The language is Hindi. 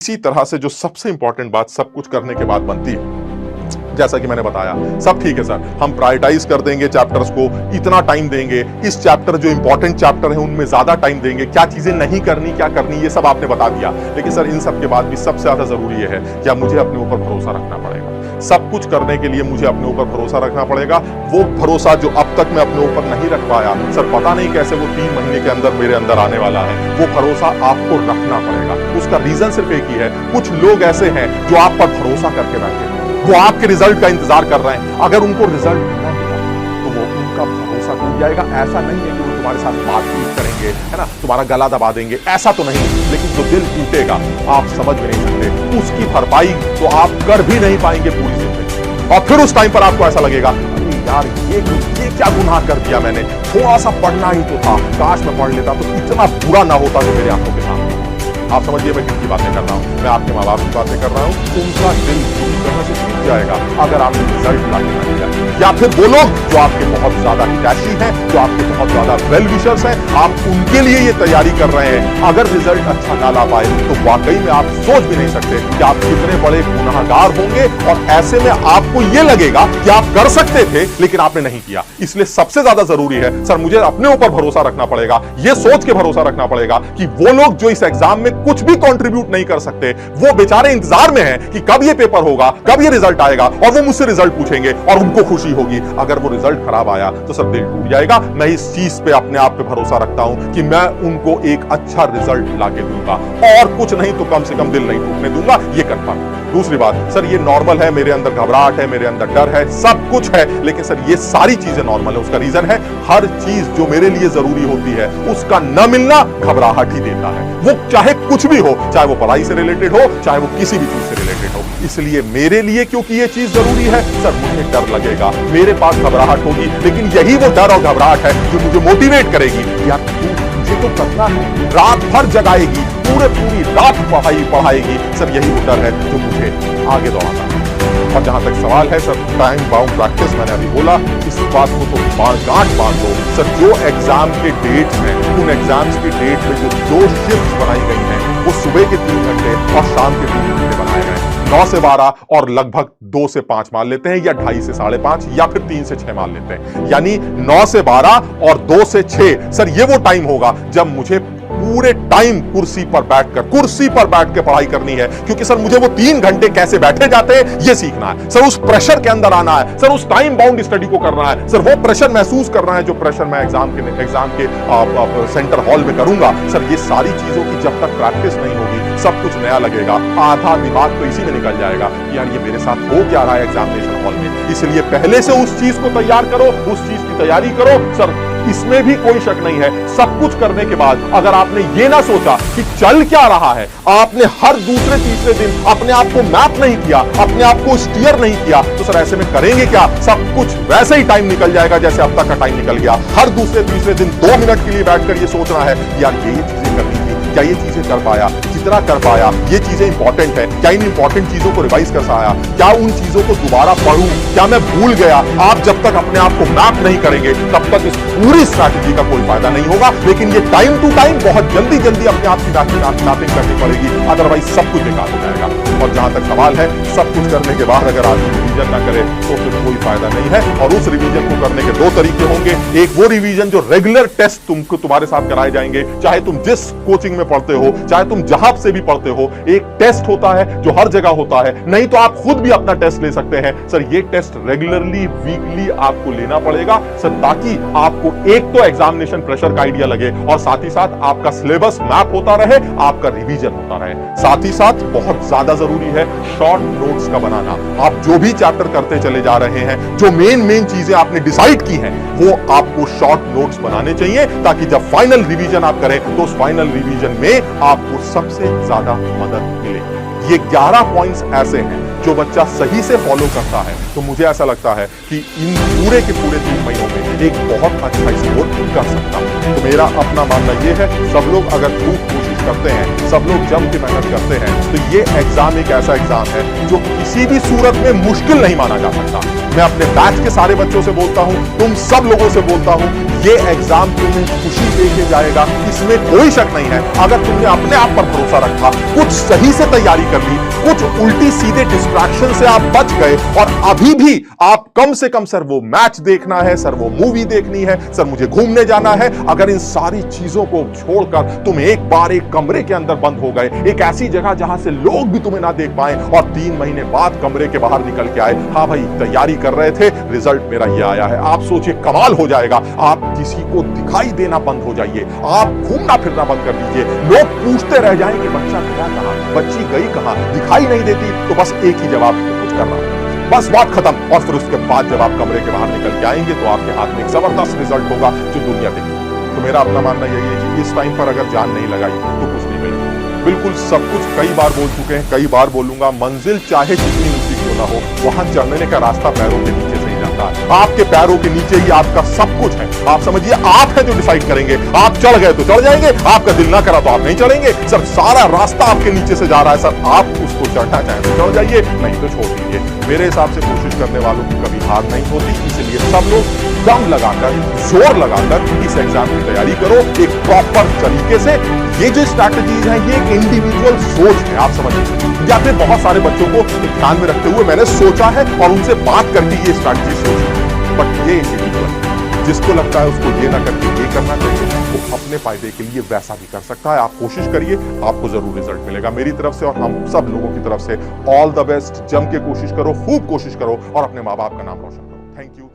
इसी तरह से जो सबसे इंपॉर्टेंट बात सब कुछ करने के बाद बनती है, जैसा कि मैंने बताया, सब ठीक है सर, हम प्रायोरिटाइज कर देंगे चैप्टर्स को, इतना टाइम देंगे, इस चैप्टर जो इंपॉर्टेंट चैप्टर है उनमें ज्यादा टाइम देंगे, क्या चीजें नहीं करनी क्या करनी ये सब आपने बता दिया। लेकिन सर इन सब के बाद भी सबसे ज्यादा जरूरी है क्या मुझे अपने ऊपर भरोसा रखना पड़ेगा। सब कुछ करने के लिए मुझे अपने ऊपर भरोसा रखना पड़ेगा। वो भरोसा जो अब तक मैं अपने ऊपर नहीं रख पाया, सर पता नहीं कैसे वो 3 महीने के अंदर मेरे अंदर आने वाला है। वो भरोसा आपको रखना पड़ेगा। उसका रीजन सिर्फ एक ही है, कुछ लोग ऐसे हैं जो आप पर भरोसा करके बैठे हैं, वो आपके रिजल्ट का इंतजार कर रहे हैं। अगर उनको रिजल्ट न मिला तो वो उनका भरोसा टूट जाएगा। ऐसा नहीं है कि वो तुम्हारे साथ बातचीत करेंगे, है ना, तुम्हारा गला दबा देंगे, ऐसा तो नहीं, लेकिन जो दिल टूटेगा आप समझ भी नहीं सकते, उसकी भरपाई तो आप कर भी नहीं पाएंगे पूरी जिंदगी। और फिर उस टाइम पर आपको ऐसा लगेगा यार ये क्या गुनाह कर दिया मैंने, थोड़ा सा पढ़ना ही तो था, काश मैं पढ़ लेता तो इतना बुरा ना होता जो मेरे आंखों के सामने। आप समझिए मैं किसकी बातें कर रहा हूँ, मैं आपके माँ बाप की बातें कर रहा हूँ। उनका दिल पूरी तरह से टूट जाएगा अगर आपने रिजल्ट लाके ना दिया। या फिर वो लोग जो आपके बहुत ज्यादा हितैषी हैं, जो आपके बहुत ज्यादा वेल विशर्स हैं, आप उनके लिए ये तैयारी कर रहे हैं, अगर रिजल्ट अच्छा ना ला पाए तो वाकई में आप सोच भी नहीं सकते कि आप कितने बड़े गुनाहगार होंगे। और ऐसे में आपको ये लगेगा कि आप कर सकते थे लेकिन आपने नहीं किया। इसलिए सबसे ज्यादा जरूरी है सर मुझे अपने ऊपर भरोसा रखना पड़ेगा, ये सोच के भरोसा रखना पड़ेगा कि वो लोग जो इस एग्जाम में कुछ भी कंट्रीब्यूट नहीं कर सकते, वो बेचारे इंतजार में हैं कि कब ये पेपर होगा, कब ये रिजल्ट आएगा, और वो मुझसे रिजल्ट पूछेंगे और उनको खुशी होगी। अगर वो रिजल्ट खराब आया तो सब दिल टूट जाएगा। मैं इस चीज पे अपने आप पे भरोसा रखता हूं कि मैं उनको एक अच्छा रिजल्ट लाके दूंगा, और कुछ नहीं तो कम से कम दिल नहीं टूटने दूंगा, ये कर पाऊंगा। दूसरी बात सर, ये नॉर्मल है, मेरे अंदर घबराहट है, मेरे अंदर डर है, सब कुछ है, लेकिन सर ये सारी चीजें नॉर्मल है। उसका रीजन है हर चीज जो मेरे लिए जरूरी होती है उसका न मिलना घबराहट ही देता है। वो चाहे कुछ भी हो, चाहे वो पढ़ाई से रिलेटेड हो, चाहे वो किसी भी चीज से रिलेटेड हो। इसलिए मेरे लिए क्योंकि ये चीज जरूरी है सर, मुझे डर लगेगा, मेरे पास घबराहट होगी, लेकिन यही वो डर और घबराहट है जो मुझे मोटिवेट करेगी यार तुझे तो करना है, रात भर जगाएगी, पूरी रात पढ़ाएगी। सर यही वो डर है जो मुझे आगे दौड़ाता है। और जहां तक सवाल है सर टाइम बाउंड प्रैक्टिस, मैंने अभी बोला, इस बात को तो गांठ बांध दो सर। जो एग्जाम के डेट्स हैं, उन एग्जाम्स की डेट में जो 2 शिफ्ट बनाई गई हैं, वो सुबह के 3 घंटे और शाम के 3 घंटे बनाए गए। 9 से 12 और लगभग 2 से 5 मान लेते हैं, या 2.5 से 5.5, या फिर 3 से 6 मान लेते हैं। यानी 9 से 12 और 2 से 6 सर ये वो टाइम होगा जब मुझे पूरे टाइम कुर्सी पर बैठ के पढ़ाई करनी है। क्योंकि सर मुझे वो 3 घंटे कैसे बैठे जाते हैं ये सीखना है सर, उस प्रेशर के अंदर आना है सर, उस टाइम बाउंड स्टडी को करना है सर, वो प्रेशर महसूस करना है जो प्रेशर मैं एग्जाम के सेंटर हॉल में करूंगा। सर ये सारी चीजों की जब तक प्रैक्टिस नहीं होगी सब कुछ नया लगेगा, आधा दिमाग तो इसी में निकल जाएगा कि यार ये मेरे साथ हो क्या रहा है एग्जामिनेशन हॉल में। इसलिए पहले से उस चीज को तैयार करो, उस चीज की तैयारी करो सर, इसमें भी कोई शक नहीं है। सब कुछ करने के बाद अगर आपने ये ना सोचा कि चल क्या रहा है, आपने हर दूसरे तीसरे दिन अपने आप को मैप नहीं किया, अपने आप को स्टीयर नहीं किया, तो सर ऐसे में करेंगे क्या, सब कुछ वैसे ही टाइम निकल जाएगा जैसे अब तक का टाइम निकल गया। हर दूसरे तीसरे दिन 2 मिनट के लिए बैठकर ये सोचना है यार ये चीजें करनी थी, क्या ये चीजें कर पाया, कितना कर पाया, ये चीजें इंपॉर्टेंट है, क्या इन इंपॉर्टेंट चीजों को रिवाइज कर पाया, क्या उन चीजों को दोबारा पढ़ूं, क्या मैं भूल गया। आप जब तक अपने आप को मैप नहीं करेंगे तब तक इस पूरी स्ट्रैटेजी का कोई फायदा नहीं होगा। लेकिन ये टाइम टू टाइम बहुत जल्दी अपने आप की मैपिंग करनी पड़ेगी, अदरवाइज सब कुछ बेकार हो जाएगा। और जहां तक सवाल है सब कुछ करने के बाद अगर आदमी रिवीजन ना करे तो फिर कोई फायदा नहीं है। और उस रिवीजन को करने के 2 तरीके होंगे, एक वो रिवीजन जो रेगुलर टेस्ट तुम्हारे साथ कराए जाएंगे, चाहे तुम जिस कोचिंग में पढ़ते हो, चाहे तुम जहां से भी पढ़ते हो, एक टेस्ट होता है जो हर जगह होता है, नहीं तो आप खुद भी अपना टेस्ट ले सकते हैं। सर ये टेस्ट रेगुलरली वीकली आपको लेना पड़ेगा सर, ताकि आपको एक तो एग्जामिनेशन प्रेशर का आइडिया लगे और साथ ही साथ आपका सिलेबस मैप होता रहे, आपका रिवीजन होता रहे। साथ ही साथ बहुत ज्यादा जरूरी है शॉर्ट नोट्स का बनाना। आप जो भी चैप्टर करते चले जा रहे हैं, जो मेन चीजें आपने डिसाइड की हैं, वो आपको शॉर्ट नोट्स बनाने चाहिए, ताकि जब फाइनल रिवीजन आप करें तो उस फाइनल रिवीजन में आपको सबसे ज्यादा मदद मिले। ये 11 पॉइंट्स ऐसे हैं जो बच्चा सही से फॉलो करता है तो मुझे ऐसा लगता है कि इन पूरे के पूरे 3 महीनों में एक बहुत अच्छा स्कोर कर सकता है। तो मेरा अपना मानना यह है, सब लोग अगर खूब कोशिश करते हैं, सब लोग जम के मेहनत करते हैं, तो ये एग्जाम एक ऐसा एग्जाम है जो किसी भी सूरत में मुश्किल नहीं माना जा सकता। मैं अपने बैच के सारे बच्चों से बोलता हूं, तुम सब लोगों से बोलता हूं, ये एग्जाम तुम्हें खुशी देके जाएगा, इसमें कोई शक नहीं है। अगर तुमने अपने आप पर भरोसा रखा, कुछ सही से तैयारी कर ली, कुछ उल्टी सीधे डिस्ट्रैक्शन से आप बच गए और अभी भी आप कम से कम सर वो मैच देखना है, सर वो मूवी देखनी है, सर मुझे घूमने जाना है, अगर इन सारी चीजों को छोड़कर तुम एक बार एक कमरे के अंदर बंद हो गए, एक ऐसी जगह जहां से लोग भी तुम्हें ना देख पाए और 3 महीने बाद कमरे के बाहर निकल के आए, हाँ भाई तैयारी कर रहे थे, रिजल्ट मेरा ये आया है, आप सोचिए कमाल हो जाएगा। आप किसी को दिखाई देना बंद हो जाइए, आप घूमना फिरना बंद कर दीजिए। लोग पूछते रह जाएंगे बच्चा गया कहां, बच्ची गई कहां, दिखाई नहीं देती, तो बस एक ही जवाब, कुछ करना, बस बात खत्म। और फिर उसके बाद जब आप कमरे के बाहर निकल के आएंगे तो आपके हाथ में एक जबरदस्त रिजल्ट होगा जो दुनिया देखेगी। तो मेरा अपना मानना यही है कि इस टाइम पर अगर जान नहीं लगाई तो कुछ नहीं मिलेगा। बिल्कुल सब कुछ कई बार बोल चुके हैं, कई बार बोलूंगा, मंजिल चाहे जितनी ऊंची क्यों ना हो, वहां चढ़ने का रास्ता पैरों के नीचे से ही जाता है। आपके पैरों के नीचे ही आपका सब कुछ है। आप समझिए आप हैं जो डिसाइड करेंगे। आप चढ़ गए तो चढ़ जाएंगे, आपका दिल ना करा तो आप नहीं चढ़ेंगे। सर सारा रास्ता आपके नीचे से जा रहा है, सर आप उसको चढ़ना चाहें तो चढ़ जाइए, नहीं तो छोड़ दीजिए। मेरे हिसाब से कोशिश करने वालों की कभी हार नहीं होती, इसलिए सब लोग दम लगाकर, जोर लगाकर इस एग्जाम की तैयारी करो एक प्रॉपर तरीके से। ये जो स्ट्रैटेजीज हैं ये एक इंडिविजुअल सोच है, आप समझिए, या फिर बहुत सारे बच्चों को ध्यान में रखते हुए मैंने सोचा है और उनसे बात करके ये स्ट्रैटेजी सोची है। बट ये इंडिविजुअल, जिसको लगता है उसको ये ना करके ये करना चाहिए, वो अपने फायदे के लिए वैसा भी कर सकता है। आप कोशिश करिए, आपको जरूर रिजल्ट मिलेगा। मेरी तरफ से और हम सब लोगों की तरफ से ऑल द बेस्ट। जम के कोशिश करो, खूब कोशिश करो और अपने माँ बाप का नाम रोशन करो। Thank you.